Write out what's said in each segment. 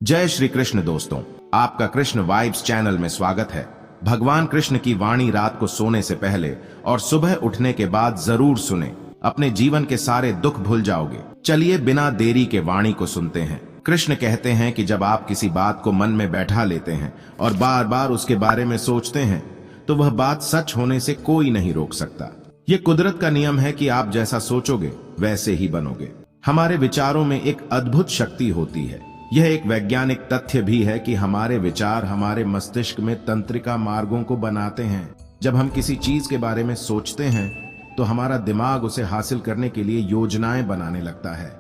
जय श्री कृष्ण दोस्तों, आपका कृष्ण वाइब्स चैनल में स्वागत है। भगवान कृष्ण की वाणी रात को सोने से पहले और सुबह उठने के बाद जरूर सुने, अपने जीवन के सारे दुख भूल जाओगे। चलिए बिना देरी के वाणी को सुनते हैं। कृष्ण कहते हैं कि जब आप किसी बात को मन में बैठा लेते हैं और बार बार उसके बारे में सोचते हैं तो वह बात सच होने से कोई नहीं रोक सकता। ये कुदरत का नियम है कि आप जैसा सोचोगे वैसे ही बनोगे। हमारे विचारों में एक अद्भुत शक्ति होती है। यह एक वैज्ञानिक तथ्य भी है कि हमारे विचार हमारे मस्तिष्क में तंत्रिका मार्गों को बनाते हैं। जब हम किसी चीज के बारे में सोचते हैं तो हमारा दिमाग उसे हासिल करने के लिए योजनाएं बनाने लगता है।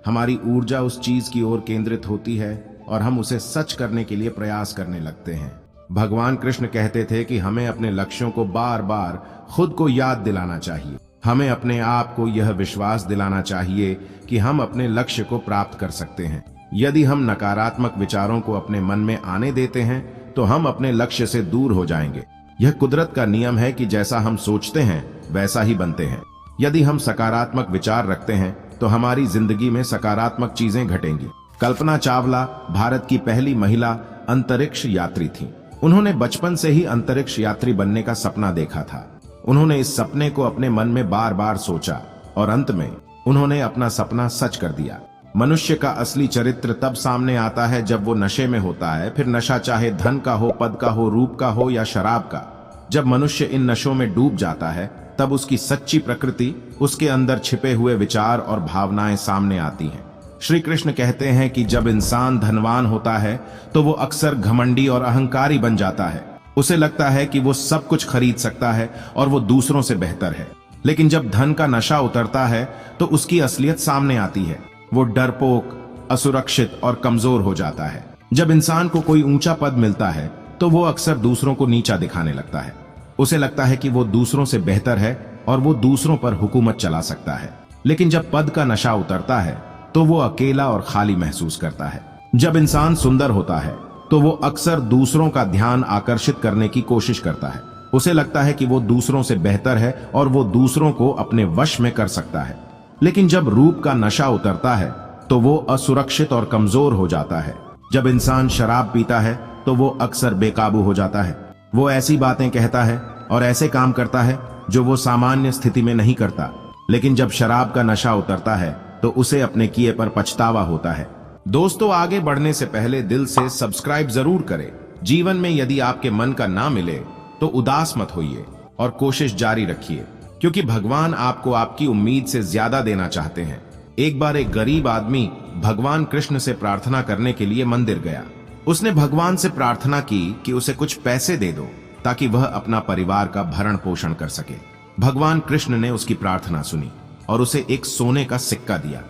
हमारी ऊर्जा उस चीज की ओर केंद्रित होती है और हम उसे सच करने के लिए प्रयास करने लगते हैं। भगवान कृष्ण कहते थे कि हमें अपने लक्ष्यों को बार बार खुद को याद दिलाना चाहिए। हमें अपने आप को यह विश्वास दिलाना चाहिए कि हम अपने लक्ष्य को प्राप्त कर सकते हैं। यदि हम नकारात्मक विचारों को अपने मन में आने देते हैं तो हम अपने लक्ष्य से दूर हो जाएंगे। यह कुदरत का नियम है कि जैसा हम सोचते हैं वैसा ही बनते हैं। यदि हम सकारात्मक विचार रखते हैं तो हमारी जिंदगी में सकारात्मक चीजें घटेंगी। कल्पना चावला भारत की पहली महिला अंतरिक्ष यात्री थी। उन्होंने बचपन से ही अंतरिक्ष यात्री बनने का सपना देखा था। उन्होंने इस सपने को अपने मन में बार बार सोचा और अंत में उन्होंने अपना सपना सच कर दिया। मनुष्य का असली चरित्र तब सामने आता है जब वो नशे में होता है। फिर नशा चाहे धन का हो, पद का हो, रूप का हो या शराब का। जब मनुष्य इन नशों में डूब जाता है तब उसकी सच्ची प्रकृति, उसके अंदर छिपे हुए विचार और भावनाएं सामने आती हैं। श्री कृष्ण कहते हैं कि जब इंसान धनवान होता है तो वो अक्सर घमंडी और अहंकारी बन जाता है। उसे लगता है कि वो सब कुछ खरीद सकता है और वो दूसरों से बेहतर है। लेकिन जब धन का नशा उतरता है तो उसकी असलियत सामने आती है। वो डरपोक, असुरक्षित और कमजोर हो जाता है। जब इंसान को कोई ऊंचा पद मिलता है तो वो अक्सर दूसरों को नीचा दिखाने लगता है। उसे लगता है कि वो दूसरों से बेहतर है और वो दूसरों पर हुकूमत चला सकता है। लेकिन जब पद का नशा उतरता है तो वो अकेला और खाली महसूस करता है। जब इंसान सुंदर होता है तो वो अक्सर दूसरों का ध्यान आकर्षित करने की कोशिश करता है। उसे लगता है कि वो दूसरों से बेहतर है और वो दूसरों को अपने वश में कर सकता है। लेकिन जब रूप का नशा उतरता है तो वो असुरक्षित और कमजोर हो जाता है। जब इंसान शराब पीता है तो वो अक्सर बेकाबू हो जाता है। वो ऐसी बातें कहता है और ऐसे काम करता है जो वो सामान्य स्थिति में नहीं करता। लेकिन जब शराब का नशा उतरता है तो उसे अपने किए पर पछतावा होता है। दोस्तों, आगे बढ़ने से पहले दिल से सब्सक्राइब जरूर करें। जीवन में यदि आपके मन का ना मिले तो उदास मत होइए और कोशिश जारी रखिए, क्योंकि भगवान आपको आपकी उम्मीद से ज्यादा देना चाहते हैं। एक बार एक गरीब आदमी भगवान कृष्ण से प्रार्थना करने के लिए मंदिर गया। उसने भगवान से प्रार्थना की कि उसे कुछ पैसे दे दो ताकि वह अपना परिवार का भरण पोषण कर सके। भगवान कृष्ण ने उसकी प्रार्थना सुनी और उसे एक सोने का सिक्का दिया।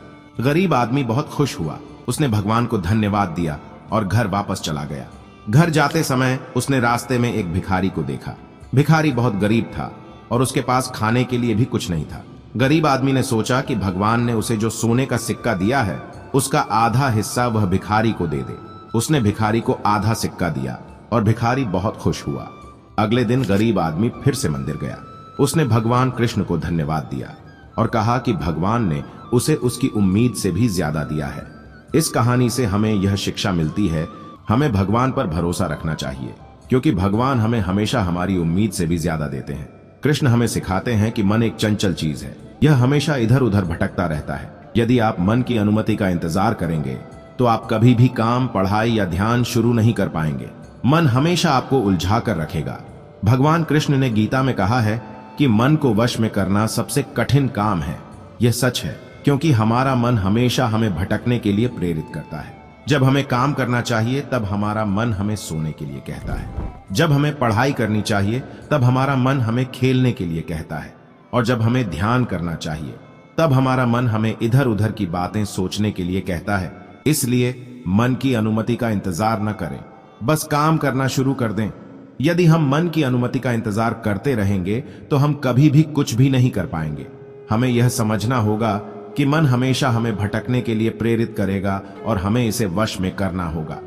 गरीब आदमी बहुत खुश हुआ। उसने भगवान को धन्यवाद दिया और घर वापस चला गया। घर जाते समय उसने रास्ते में एक भिखारी को देखा। भिखारी बहुत गरीब था और उसके पास खाने के लिए भी कुछ नहीं था। गरीब आदमी ने सोचा कि भगवान ने उसे जो सोने का सिक्का दिया है उसका आधा हिस्सा वह भिखारी को दे दे। उसने भिखारी को आधा सिक्का दिया और भिखारी बहुत खुश हुआ। अगले दिन गरीब आदमी फिर से मंदिर गया। उसने भगवान कृष्ण को धन्यवाद दिया और कहा कि भगवान ने उसे उसकी उम्मीद से भी ज्यादा दिया है। इस कहानी से हमें यह शिक्षा मिलती है, हमें भगवान पर भरोसा रखना चाहिए, क्योंकि भगवान हमें हमेशा हमारी उम्मीद से भी ज्यादा देते हैं। कृष्ण हमें सिखाते हैं कि मन एक चंचल चीज है। यह हमेशा इधर उधर भटकता रहता है। यदि आप मन की अनुमति का इंतजार करेंगे तो आप कभी भी काम, पढ़ाई या ध्यान शुरू नहीं कर पाएंगे। मन हमेशा आपको उलझा कर रखेगा। भगवान कृष्ण ने गीता में कहा है कि मन को वश में करना सबसे कठिन काम है। यह सच है, क्योंकि हमारा मन हमेशा हमें भटकने के लिए प्रेरित करता है। जब हमें काम करना चाहिए तब हमारा मन हमें सोने के लिए कहता है। जब हमें पढ़ाई करनी चाहिए तब हमारा मन हमें खेलने के लिए कहता है। और जब हमें ध्यान करना चाहिए तब हमारा मन हमें इधर उधर की बातें सोचने के लिए कहता है। इसलिए मन की अनुमति का इंतजार न करें, बस काम करना शुरू कर दें। यदि हम मन की अनुमति का इंतजार करते रहेंगे तो हम कभी भी कुछ भी नहीं कर पाएंगे। हमें यह समझना होगा कि मन हमेशा हमें भटकने के लिए प्रेरित करेगा और हमें इसे वश में करना होगा।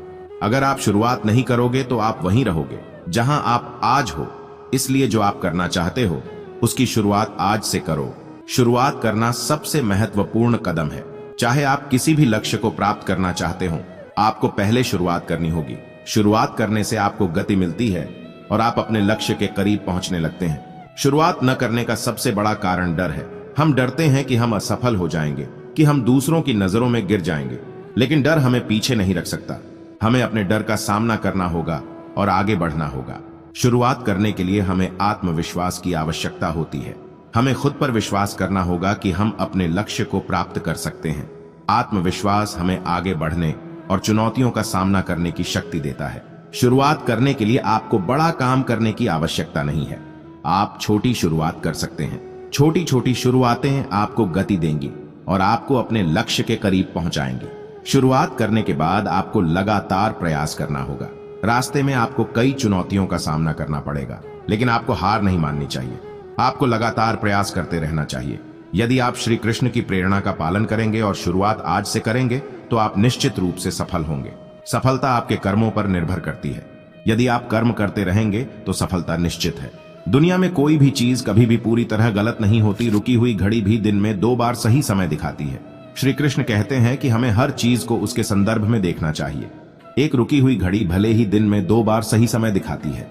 अगर आप शुरुआत नहीं करोगे तो आप वहीं रहोगे जहां आप आज हो। इसलिए जो आप करना चाहते हो उसकी शुरुआत आज से करो। शुरुआत करना सबसे महत्वपूर्ण कदम है। चाहे आप किसी भी लक्ष्य को प्राप्त करना चाहते हो, आपको पहले शुरुआत करनी होगी। शुरुआत करने से आपको गति मिलती है और आप अपने लक्ष्य के करीब पहुंचने लगते हैं। शुरुआत न करने का सबसे बड़ा कारण डर है। हम डरते हैं कि हम असफल हो जाएंगे, कि हम दूसरों की नजरों में गिर जाएंगे। लेकिन डर हमें पीछे नहीं रख सकता। हमें अपने डर का सामना करना होगा और आगे बढ़ना होगा। शुरुआत करने के लिए हमें आत्मविश्वास की आवश्यकता होती है। हमें खुद पर विश्वास करना होगा कि हम अपने लक्ष्य को प्राप्त कर सकते हैं। आत्मविश्वास हमें आगे बढ़ने और चुनौतियों का सामना करने की शक्ति देता है। शुरुआत करने के लिए आपको बड़ा काम करने की आवश्यकता नहीं है। आप छोटी शुरुआत कर सकते हैं। छोटी छोटी शुरुआतें आपको गति देंगी और आपको अपने लक्ष्य के करीब पहुंचाएंगी। शुरुआत करने के बाद आपको लगातार प्रयास करना होगा। रास्ते में आपको कई चुनौतियों का सामना करना पड़ेगा, लेकिन आपको हार नहीं माननी चाहिए। आपको लगातार प्रयास करते रहना चाहिए। यदि आप श्री कृष्ण की प्रेरणा का पालन करेंगे और शुरुआत आज से करेंगे तो आप निश्चित रूप से सफल होंगे। सफलता आपके कर्मों पर निर्भर करती है। यदि आप कर्म करते रहेंगे तो सफलता निश्चित है। दुनिया में कोई भी चीज कभी भी पूरी तरह गलत नहीं होती। रुकी हुई घड़ी भी दिन में 2 बार सही समय दिखाती है। श्री कृष्ण कहते हैं कि हमें हर चीज को उसके संदर्भ में देखना चाहिए। एक रुकी हुई घड़ी भले ही दिन में 2 बार सही समय दिखाती है,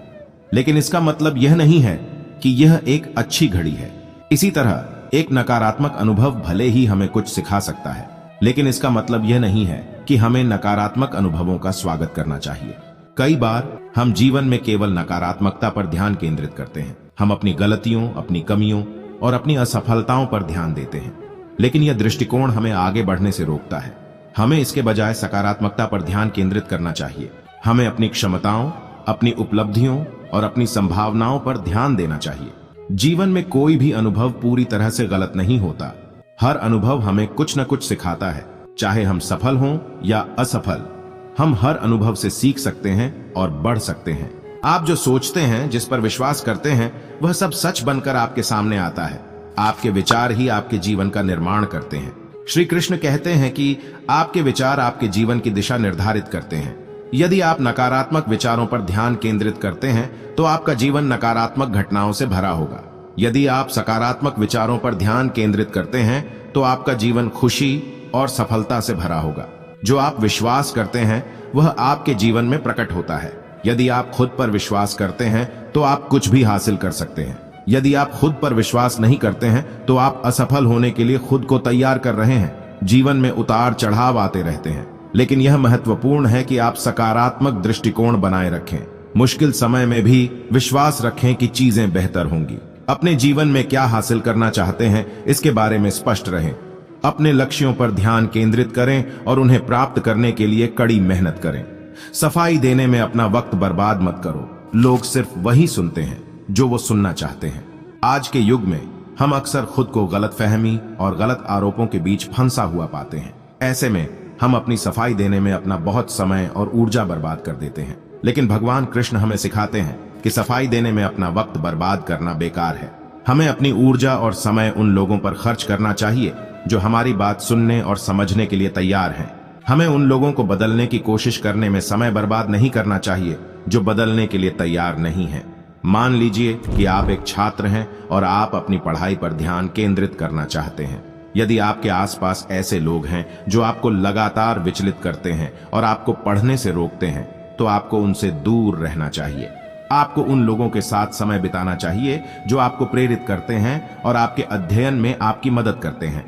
लेकिन इसका मतलब यह नहीं है कि यह एक अच्छी घड़ी है। इसी तरह एक नकारात्मक अनुभव भले ही हमें कुछ सिखा सकता है, लेकिन इसका मतलब यह नहीं है कि हमें नकारात्मक अनुभवों का स्वागत करना चाहिए। कई बार हम जीवन में केवल नकारात्मकता पर ध्यान केंद्रित करते हैं। हम अपनी गलतियों, अपनी कमियों और अपनी असफलताओं पर ध्यान देते हैं, लेकिन यह दृष्टिकोण हमें आगे बढ़ने से रोकता है। हमें इसके बजाय सकारात्मकता पर ध्यान केंद्रित करना चाहिए। हमें अपनी क्षमताओं, अपनी उपलब्धियों और अपनी संभावनाओं पर ध्यान देना चाहिए। जीवन में कोई भी अनुभव पूरी तरह से गलत नहीं होता। हर अनुभव हमें कुछ न कुछ सिखाता है। चाहे हम सफल हों या असफल, हम हर अनुभव से सीख सकते हैं और बढ़ सकते हैं। आप जो सोचते हैं, जिस पर विश्वास करते हैं, वह सब सच बनकर आपके सामने आता है। आपके विचार ही आपके जीवन का निर्माण करते हैं। श्री कृष्ण कहते हैं कि आपके विचार आपके जीवन की दिशा निर्धारित करते हैं। यदि आप नकारात्मक विचारों पर ध्यान केंद्रित करते हैं तो आपका जीवन नकारात्मक घटनाओं से भरा होगा। यदि आप सकारात्मक विचारों पर ध्यान केंद्रित करते हैं तो आपका जीवन खुशी और सफलता से भरा होगा। जो आप विश्वास करते हैं वह आपके जीवन में प्रकट होता है। यदि आप खुद पर विश्वास करते हैं तो आप कुछ भी हासिल कर सकते हैं। यदि आप खुद पर विश्वास नहीं करते हैं तो आप असफल होने के लिए खुद को तैयार कर रहे हैं। जीवन में उतार चढ़ाव आते रहते हैं, लेकिन यह महत्वपूर्ण है कि आप सकारात्मक दृष्टिकोण बनाए रखें। मुश्किल समय में भी विश्वास रखें कि चीजें बेहतर होंगी। अपने जीवन में क्या हासिल करना चाहते हैं, इसके बारे में स्पष्ट रहें। अपने लक्ष्यों पर ध्यान केंद्रित करें और उन्हें प्राप्त करने के लिए कड़ी मेहनत करें। सफाई देने में अपना वक्त बर्बाद मत करो। लोग सिर्फ वही सुनते हैं जो वो सुनना चाहते हैं। आज के युग में हम अक्सर खुद को गलतफहमी और गलत आरोपों के बीच फंसा हुआ पाते हैं। ऐसे में हम अपनी सफाई देने में अपना बहुत समय और ऊर्जा बर्बाद कर देते हैं। लेकिन भगवान कृष्ण हमें सिखाते हैं कि सफाई देने में अपना वक्त बर्बाद करना बेकार है। हमें अपनी ऊर्जा और समय उन लोगों पर खर्च करना चाहिए जो हमारी बात सुनने और समझने के लिए तैयार हैं। हमें उन लोगों को बदलने की कोशिश करने में समय बर्बाद नहीं करना चाहिए जो बदलने के लिए तैयार नहीं है। मान लीजिए कि आप एक छात्र हैं और आप अपनी पढ़ाई पर ध्यान केंद्रित करना चाहते हैं। यदि आपके आसपास ऐसे लोग हैं जो आपको लगातार विचलित करते हैं और आपको पढ़ने से रोकते हैं, तो आपको उनसे दूर रहना चाहिए। आपको उन लोगों के साथ समय बिताना चाहिए जो आपको प्रेरित करते हैं और आपके अध्ययन में आपकी मदद करते हैं।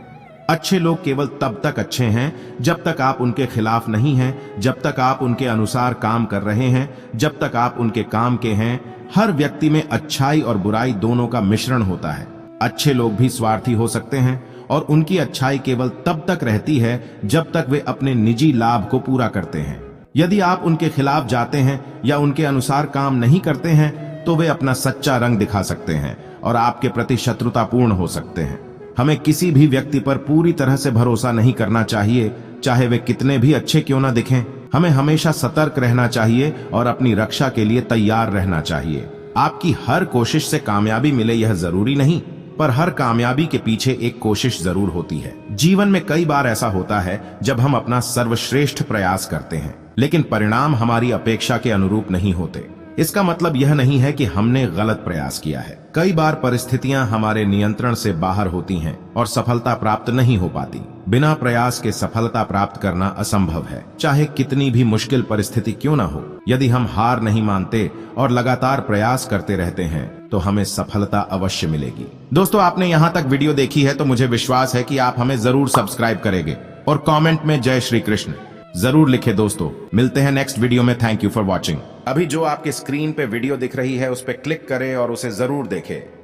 अच्छे लोग केवल तब तक अच्छे हैं जब तक आप उनके खिलाफ नहीं हैं, जब तक आप उनके अनुसार काम कर रहे हैं, जब तक आप उनके काम के हैं। हर व्यक्ति में अच्छाई और बुराई दोनों का मिश्रण होता है। अच्छे लोग भी स्वार्थी हो सकते हैं और उनकी अच्छाई केवल तब तक रहती है जब तक वे अपने निजी लाभ को पूरा करते हैं। यदि आप उनके खिलाफ जाते हैं या उनके अनुसार काम नहीं करते हैं तो वे अपना सच्चा रंग दिखा सकते हैं और आपके प्रति शत्रुतापूर्ण हो सकते हैं। हमें किसी भी व्यक्ति पर पूरी तरह से भरोसा नहीं करना चाहिए, चाहे वे कितने भी अच्छे क्यों ना दिखें। हमें हमेशा सतर्क रहना चाहिए और अपनी रक्षा के लिए तैयार रहना चाहिए। आपकी हर कोशिश से कामयाबी मिले यह जरूरी नहीं, पर हर कामयाबी के पीछे एक कोशिश जरूर होती है। जीवन में कई बार ऐसा होता है जब हम अपना सर्वश्रेष्ठ प्रयास करते हैं, लेकिन परिणाम हमारी अपेक्षा के अनुरूप नहीं होते। इसका मतलब यह नहीं है कि हमने गलत प्रयास किया है। कई बार परिस्थितियां हमारे नियंत्रण से बाहर होती हैं और सफलता प्राप्त नहीं हो पाती। बिना प्रयास के सफलता प्राप्त करना असंभव है, चाहे कितनी भी मुश्किल परिस्थिति क्यों ना हो। यदि हम हार नहीं मानते और लगातार प्रयास करते रहते हैं तो हमें सफलता अवश्य मिलेगी। दोस्तों, आपने यहाँ तक वीडियो देखी है तो मुझे विश्वास है कि आप हमें जरूर सब्सक्राइब करेंगे और कमेंट में जय श्री कृष्ण जरूर लिखे। दोस्तों, मिलते हैं नेक्स्ट वीडियो में। Thank you for watching. अभी जो आपके स्क्रीन पे वीडियो दिख रही है उस पर क्लिक करें और उसे जरूर देखें।